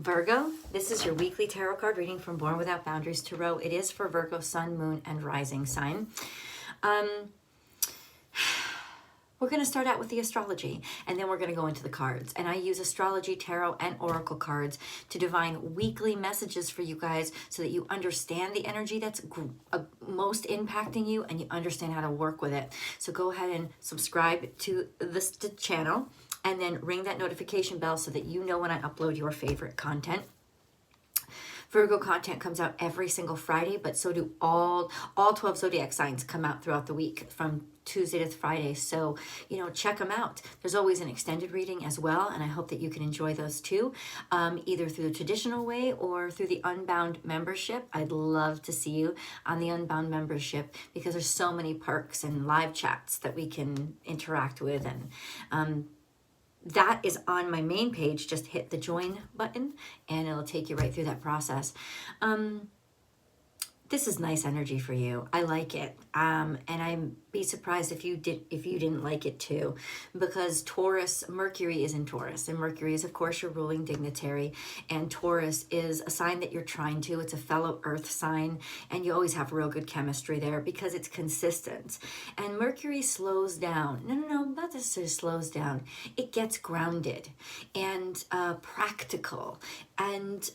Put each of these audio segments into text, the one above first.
Virgo, this is your weekly tarot card reading from Born Without Boundaries Tarot. It is for Virgo, Sun, Moon, and Rising sign. We're going to start out with the astrology, and then we're going to go into the cards. And I use astrology, tarot, and oracle cards to divine weekly messages for you guys so that you understand the energy that's most impacting you and you understand how to work with it. So go ahead and subscribe to this channel and then ring that notification bell so that you know when I upload your favorite content. Virgo content comes out every single Friday, but so do all 12 zodiac signs come out throughout the week from Tuesday to Friday. So, check them out. There's always an extended reading as well, and I hope that you can enjoy those too, either through the traditional way or through the Unbound membership. I'd love to see you on the Unbound membership because there's so many perks and live chats that we can interact with, and that is on my main page. Just hit the join button and it'll take you right through that process. This is nice energy for you. I like it. And I'd be surprised if you didn't like it too, because Mercury is in Taurus, and Mercury is of course your ruling dignitary, and Taurus is a sign that you're trying to. It's a fellow earth sign, and you always have real good chemistry there because it's consistent. And Mercury slows down. No, not necessarily slows down. It gets grounded and practical, and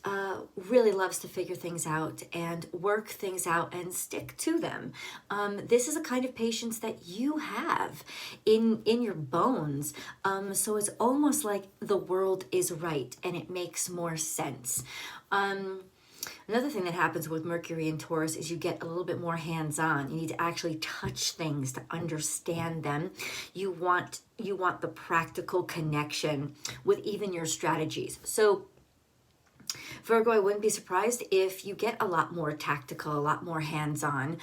really loves to figure things out and work things out and stick to them. This is a kind of patience that you have in your bones. So it's almost like the world is right and it makes more sense. Another thing that happens with Mercury and Taurus is you get a little bit more hands-on. You need to actually touch things to understand them. You want the practical connection with even your strategies. So Virgo, I wouldn't be surprised if you get a lot more tactical, a lot more hands-on,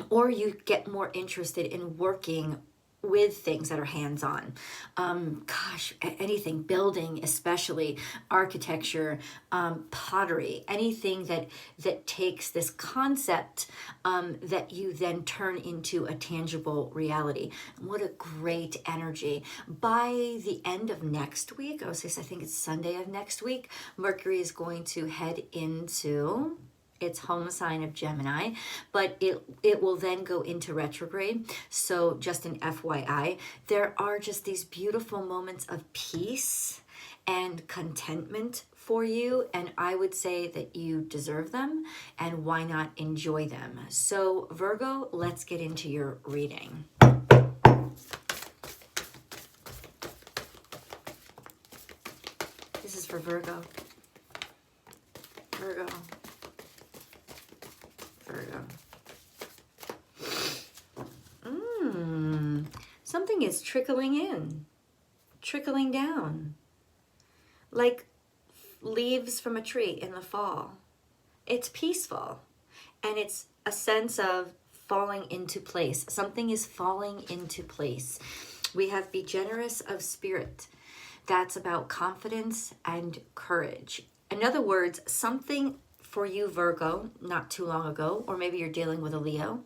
or you get more interested in working with things that are hands-on. Anything, building, especially architecture, pottery, anything that takes this concept that you then turn into a tangible reality. What a great energy. By the end of next week, I think it's Sunday of next week, Mercury is going to head into its home sign of Gemini, but it will then go into retrograde. So just an FYI, there are just these beautiful moments of peace and contentment for you, and I would say that you deserve them, and why not enjoy them? So Virgo, let's get into your reading. This is for Virgo. Virgo. Something is trickling down, like leaves from a tree in the fall. It's peaceful, and it's a sense of falling into place. Something is falling into place. We have be generous of spirit. That's about confidence and courage. In other words, something for you, Virgo, not too long ago, or maybe you're dealing with a Leo,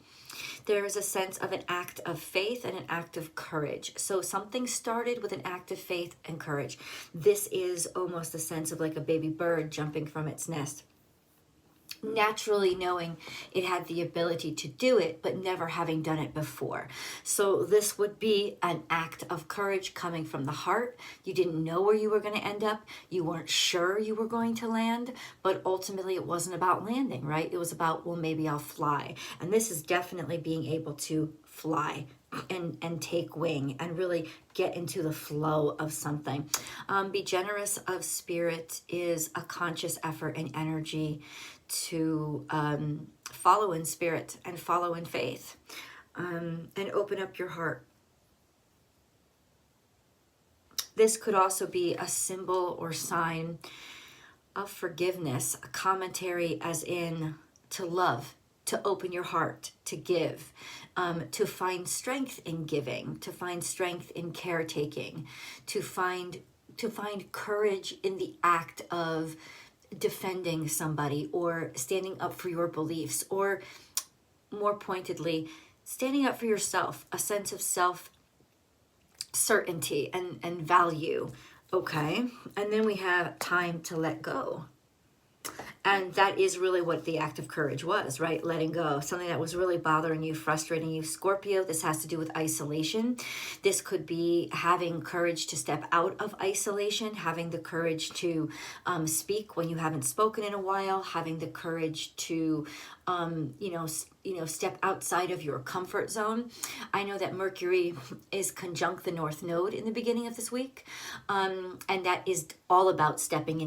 there is a sense of an act of faith and an act of courage. So something started with an act of faith and courage. This is almost a sense of like a baby bird jumping from its nest, naturally knowing it had the ability to do it, but never having done it before. So this would be an act of courage coming from the heart. You didn't know where you were going to end up. You weren't sure you were going to land, but ultimately it wasn't about landing, right? It was about, well, maybe I'll fly. And this is definitely being able to fly and take wing and really get into the flow of something. Be generous of spirit is a conscious effort and energy to follow in spirit and follow in faith, and open up your heart. This could also be a symbol or sign of forgiveness, a commentary as in to love, to open your heart, to give, to find strength in giving, to find strength in caretaking, to find courage in the act of defending somebody or standing up for your beliefs, or more pointedly, standing up for yourself, a sense of self-certainty and value Okay, and then we have time to let go. And that is really what the act of courage was, right? Letting go. Something that was really bothering you, frustrating you. Scorpio, this has to do with isolation. This could be having courage to step out of isolation, having the courage to speak when you haven't spoken in a while, having the courage to, step outside of your comfort zone. I know that Mercury is conjunct the North Node in the beginning of this week. And that is all about stepping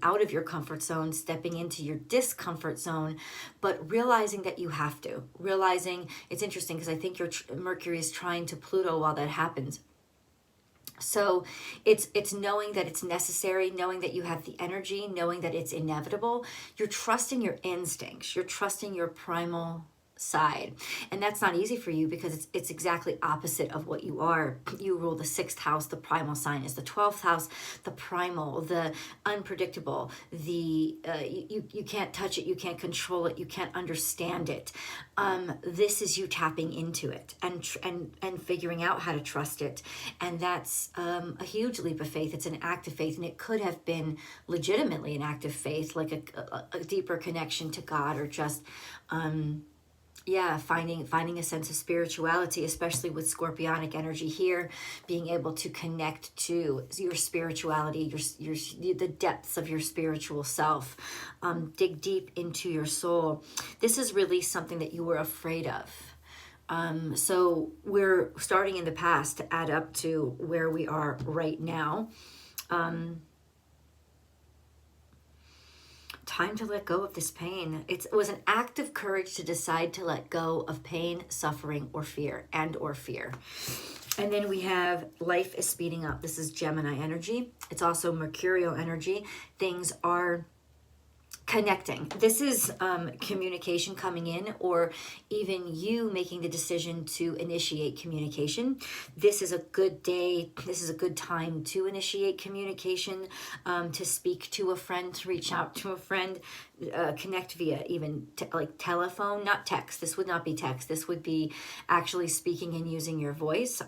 out of your comfort zone, stepping into your discomfort zone, but realizing that you have to. Realizing, it's interesting because I think your Mercury is trying to Pluto while that happens. So it's knowing that it's necessary, knowing that you have the energy, knowing that it's inevitable. You're trusting your instincts. You're trusting your primal side, and that's not easy for you because it's exactly opposite of what you are. You rule the 6th house. The primal sign is the 12th house, the primal, the unpredictable, the you can't touch it, you can't control it, you can't understand it. This is you tapping into it and figuring out how to trust it, and that's a huge leap of faith. It's an act of faith, and it could have been legitimately an act of faith, like a deeper connection to God, or just finding a sense of spirituality, especially with Scorpionic energy here, being able to connect to your spirituality, the depths of your spiritual self, dig deep into your soul. This is really something that you were afraid of. So we're starting in the past to add up to where we are right now. Time to let go of this pain. It was an act of courage to decide to let go of pain, suffering, or fear. And then we have life is speeding up. This is Gemini energy. It's also Mercurial energy. Things are connecting. This is communication coming in, or even you making the decision to initiate communication. This is a good day. This is a good time to initiate communication, to speak to a friend, to reach out to a friend, connect via even like telephone, not text. This would not be text. This would be actually speaking and using your voice.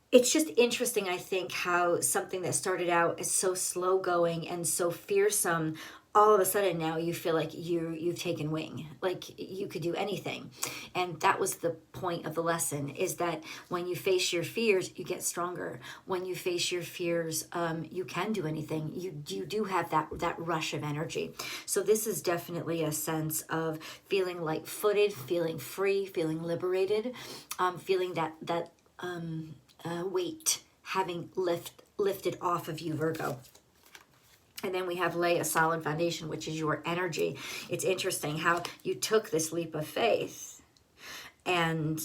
It's just interesting, I think, how something that started out as so slow going and so fearsome, all of a sudden now you feel like you've taken wing, like you could do anything. And that was the point of the lesson, is that when you face your fears, you get stronger. When you face your fears, you can do anything. You do have that rush of energy. So this is definitely a sense of feeling light-footed, feeling free, feeling liberated, feeling that weight having lifted off of you, Virgo. And then we have lay a solid foundation, which is your energy. It's interesting how you took this leap of faith and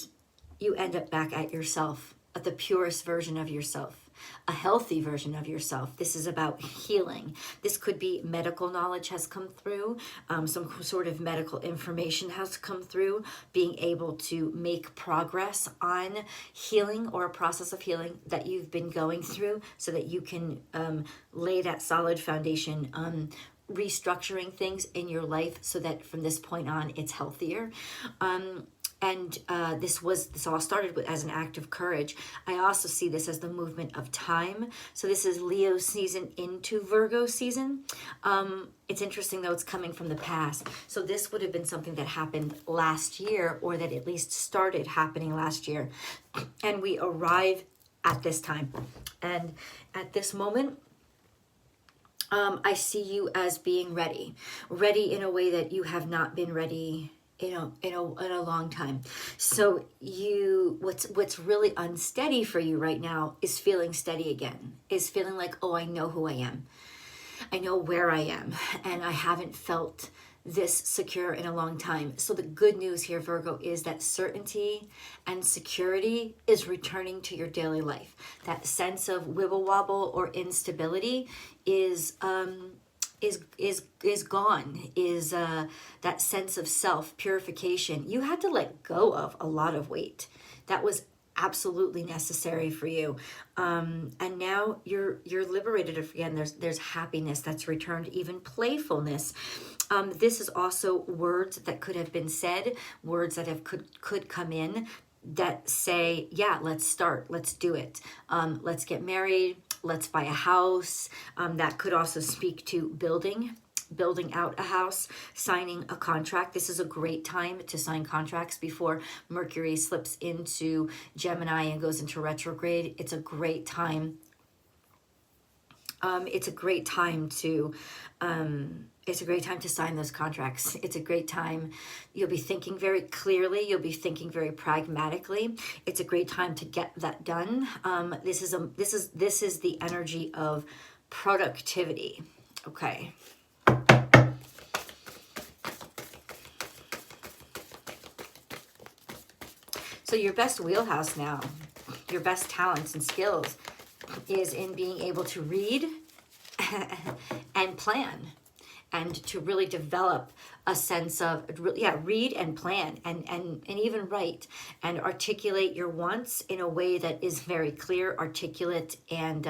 you end up back at yourself, at the purest version of yourself, a healthy version of yourself. This is about healing. This could be medical knowledge has come through, some sort of medical information has come through, being able to make progress on healing or a process of healing that you've been going through, so that you can lay that solid foundation, restructuring things in your life so that from this point on it's healthier. And this all started as an act of courage. I also see this as the movement of time. So this is Leo season into Virgo season. It's interesting, though, it's coming from the past. So this would have been something that happened last year, or that at least started happening last year. And we arrive at this time. And at this moment, I see you as being ready in a way that you have not been ready in a long time. So what's really unsteady for you right now is feeling steady again, is feeling like, oh, I know who I am. I know where I am, and I haven't felt this secure in a long time. So the good news here, Virgo, is that certainty and security is returning to your daily life. That sense of wibble wobble or instability is gone, is that sense of self purification. You had to let go of a lot of weight. That was absolutely necessary for you, and now you're liberated again. There's happiness that's returned, even playfulness. This is also words that could have been said, words that could come in. that say, yeah, let's start, let's do it. Let's get married, let's buy a house. That could also speak to building out a house, signing a contract. This is a great time to sign contracts before Mercury slips into Gemini and goes into retrograde. It's a great time. It's a great time to sign those contracts. It's a great time. You'll be thinking very clearly. You'll be thinking very pragmatically. It's a great time to get that done. This is the energy of productivity. Okay. So your best wheelhouse now, your best talents and skills is in being able to read and plan, and to really develop a sense of, read and plan, and even write and articulate your wants in a way that is very clear, articulate, and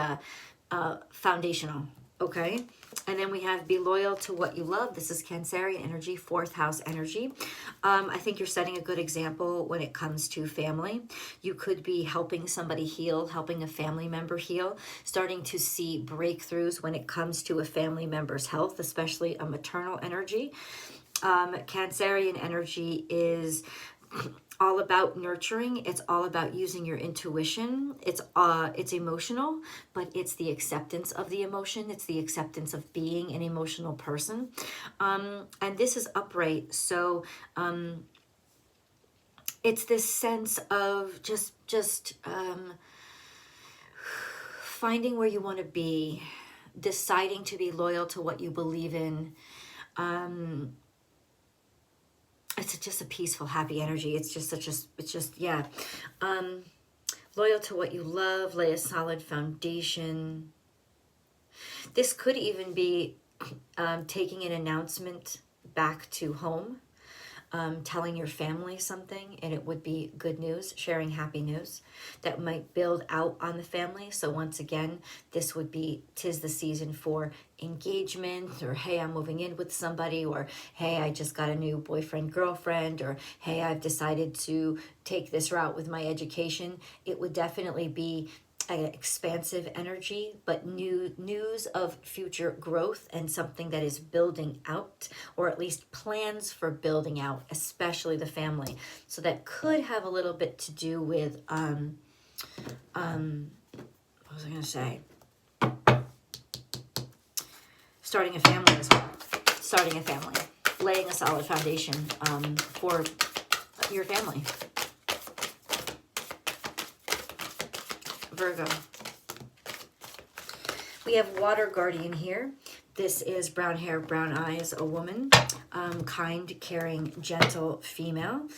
foundational. Okay. And then we have be loyal to what you love. This is Cancerian energy, 4th house energy. I think you're setting a good example when it comes to family. You could be helping somebody heal, helping a family member heal, starting to see breakthroughs when it comes to a family member's health, especially a maternal energy. Cancerian energy is all about nurturing. It's all about using your intuition. It's emotional, but it's the acceptance of the emotion. It's the acceptance of being an emotional person. And this is upright. So it's this sense of just finding where you want to be, deciding to be loyal to what you believe in. It's just a peaceful, happy energy. Loyal to what you love, lay a solid foundation. This could even be taking an announcement back to home, telling your family something, and it would be good news, sharing happy news that might build out on the family. So once again, this would be, 'tis the season for engagement, or hey, I'm moving in with somebody, or hey, I just got a new boyfriend, girlfriend, or hey, I've decided to take this route with my education. It would definitely be an expansive energy, but news of future growth and something that is building out, or at least plans for building out, especially the family. So that could have a little bit to do with what was I going to say? Starting a family as well. Starting a family, laying a solid foundation for your family. Virgo. We have water guardian here. This is brown hair, brown eyes, a woman, kind, caring, gentle female.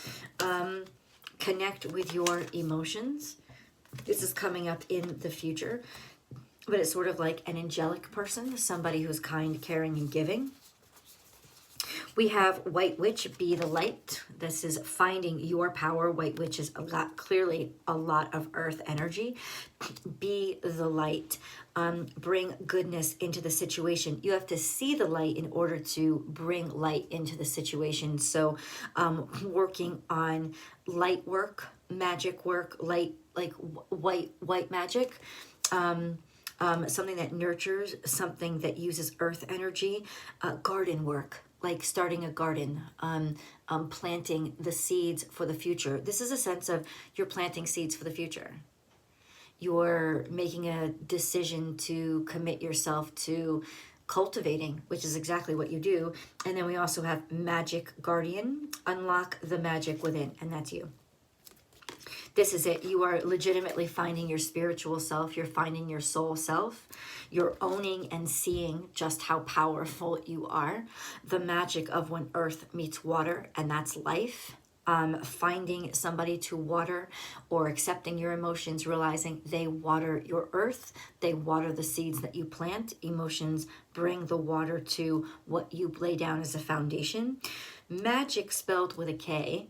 Connect with your emotions. This is coming up in the future, but it's sort of like an angelic person, somebody who's kind, caring, and giving. We have White Witch, be the light. This is finding your power. White Witch is clearly a lot of earth energy. Be the light. Bring goodness into the situation. You have to see the light in order to bring light into the situation. So working on light work, magic work, light, like white magic. Something that nurtures, something that uses earth energy. Garden work, like starting a garden, planting the seeds for the future. This is a sense of you're planting seeds for the future. You're making a decision to commit yourself to cultivating, which is exactly what you do. And then we also have Magic Guardian, unlock the magic within, and that's you. This is it. You are legitimately finding your spiritual self. You're finding your soul self. You're owning and seeing just how powerful you are. The magic of when earth meets water, and that's life. Finding somebody to water, or accepting your emotions, realizing they water your earth. They water the seeds that you plant. Emotions bring the water to what you lay down as a foundation. Magic, spelled with a K,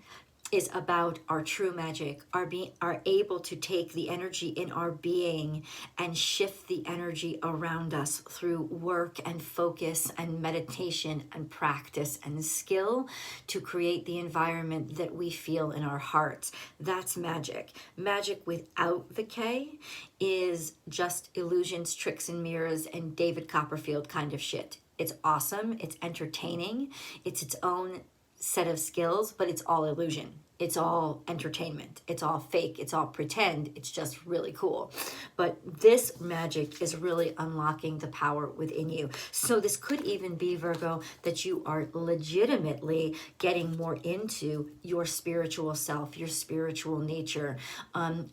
is about our true magic, are able to take the energy in our being and shift the energy around us through work and focus and meditation and practice and skill to create the environment that we feel in our hearts. That's magic. Magic without the K is just illusions, tricks and mirrors, and David Copperfield kind of shit. It's awesome, it's entertaining, it's its own set of skills, but it's all illusion. It's all entertainment. It's all fake. It's all pretend. It's just really cool. But this magic is really unlocking the power within you. So this could even be, Virgo, that you are legitimately getting more into your spiritual self, your spiritual nature,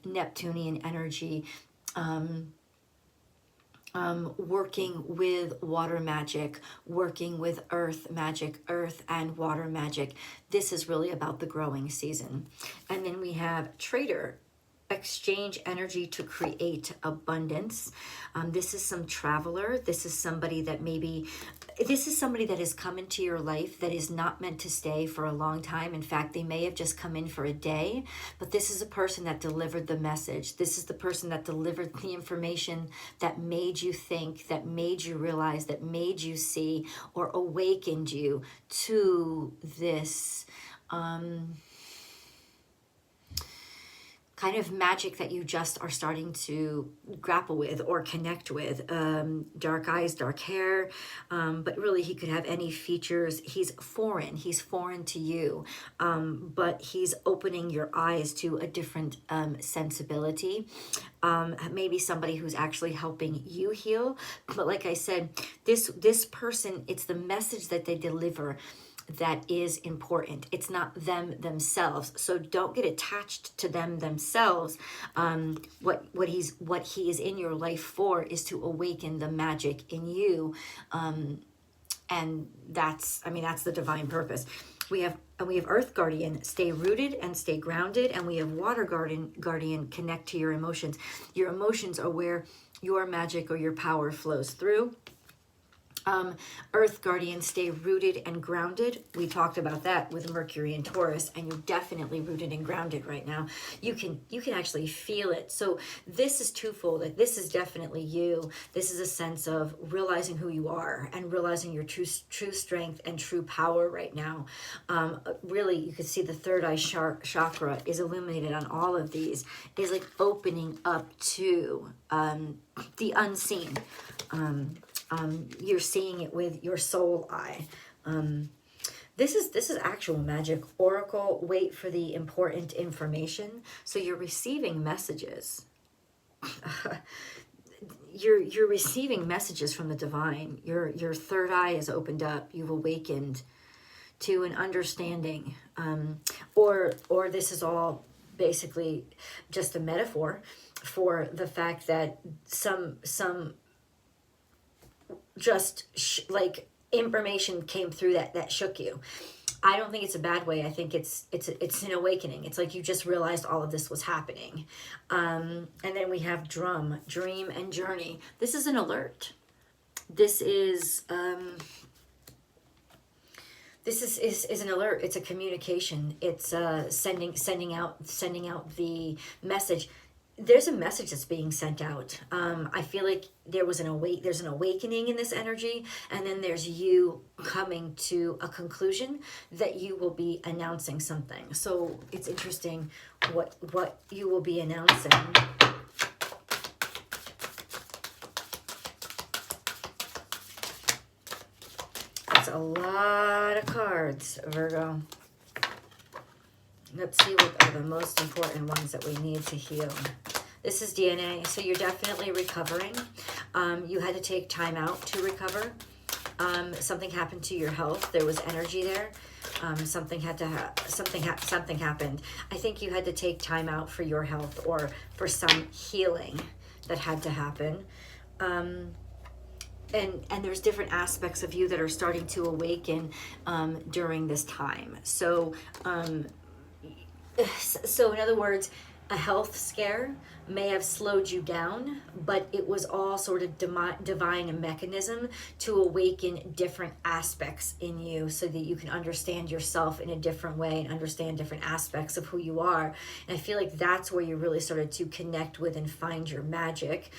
Neptunian energy, working with water magic, working with earth magic, earth and water magic. This is really about the growing season. And then we have trader, exchange energy to create abundance. This is some traveler. This is somebody that has come into your life that is not meant to stay for a long time. In fact, they may have just come in for a day, but this is a person that delivered the message. This is the person that delivered the information that made you think, that made you realize, that made you see, or awakened you to this kind of magic that you just are starting to grapple with or connect with. Dark eyes, dark hair, but really he could have any features. He's foreign to you, but he's opening your eyes to a different sensibility. Maybe somebody who's actually helping you heal. But like I said, this person, it's the message that they deliver that is important. It's not them themselves. So don't get attached to them themselves. What he is in your life for is to awaken the magic in you. And that's the divine purpose. We have Earth Guardian, stay rooted and stay grounded, and we have Water Guardian, connect to your emotions. Your emotions are where your magic or your power flows through. Earth Guardian, stay rooted and grounded. We talked about that with Mercury and Taurus, and you're definitely rooted and grounded right now. You can actually feel it. So this is twofold. This is definitely you. This is a sense of realizing who you are and realizing your true strength and true power right now. Really, you can see the third eye chakra is illuminated on all of these. Is like opening up to the unseen. You're seeing it with your soul eye. This is actual magic. Oracle, wait for the important information. So you're receiving messages. You're receiving messages from the divine. Your third eye is opened up. You've awakened to an understanding. Or this is all basically just a metaphor for the fact that some like information came through that shook you. I don't think it's a bad way. I think it's an awakening. It's like you just realized all of this was happening. And then we have drum, dream and journey. This is an alert. This is an alert. It's a communication. It's sending out the message. There's a message that's being sent out. I feel like there's an awakening in this energy, and then there's you coming to a conclusion that you will be announcing something. So it's interesting what you will be announcing. That's a lot of cards, Virgo. Let's see what are the most important ones that we need to heal. This is DNA, so you're definitely recovering. You had to take time out to recover. Something happened to your health. There was energy there. Something happened. I think you had to take time out for your health or for some healing that had to happen. And there's different aspects of you that are starting to awaken during this time. So in other words, a health scare may have slowed you down, but it was all sort of divine a mechanism to awaken different aspects in you so that you can understand yourself in a different way and understand different aspects of who you are. And I feel like that's where you really started to connect with and find your magic.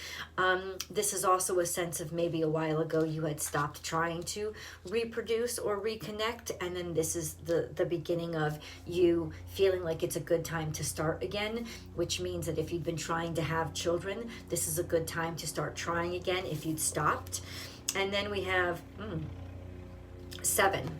This is also a sense of maybe a while ago you had stopped trying to reproduce or reconnect, and then this is the beginning of you feeling like it's a good time to start again, which means that if you've been trying to have children, this is a good time to start trying again if you'd stopped. And then we have 7.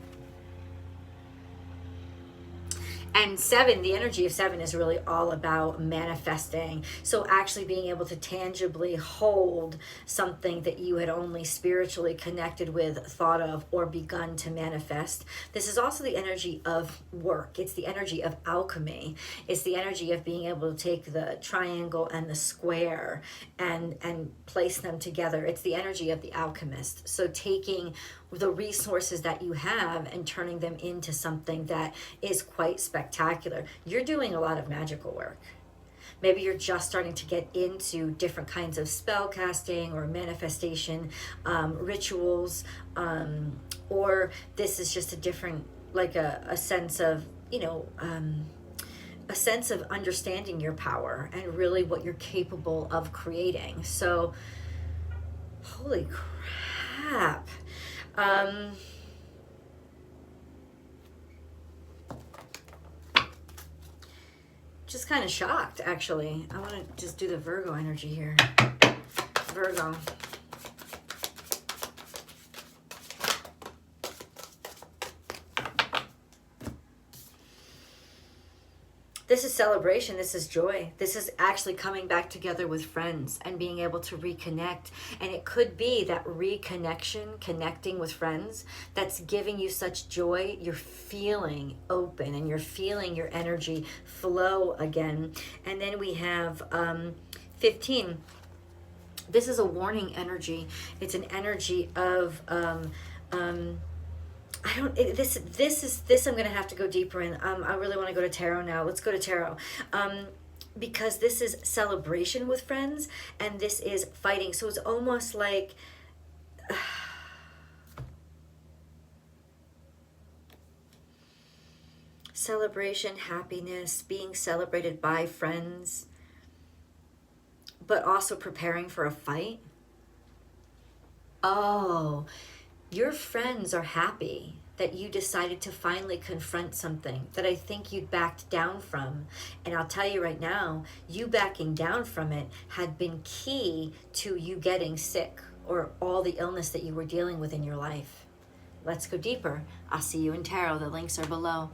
And 7, the energy of 7 is really all about manifesting. So actually being able to tangibly hold something that you had only spiritually connected with, thought of, or begun to manifest. This is also the energy of work. It's the energy of alchemy. It's the energy of being able to take the triangle and the square and place them together. It's the energy of the alchemist. So taking the resources that you have and turning them into something that is quite spectacular. You're doing a lot of magical work. Maybe you're just starting to get into different kinds of spell casting or manifestation rituals, or this is just a different, like a sense of, a sense of understanding your power and really what you're capable of creating. So, holy crap. Just kind of shocked, actually. I want to just do the Virgo energy here. Virgo. This is celebration. This is joy. This is actually coming back together with friends and being able to reconnect. And it could be that reconnection, connecting with friends, that's giving you such joy. You're feeling open and you're feeling your energy flow again. And then we have 15. This is a warning energy. It's an energy of this I'm going to have to go deeper in. I really want to go to tarot now. Let's go to tarot. Because this is celebration with friends and this is fighting. So it's almost like celebration, happiness, being celebrated by friends, but also preparing for a fight. Oh, your friends are happy that you decided to finally confront something that I think you'd backed down from. And I'll tell you right now, you backing down from it had been key to you getting sick or all the illness that you were dealing with in your life. Let's go deeper. I'll see you in tarot. The links are below.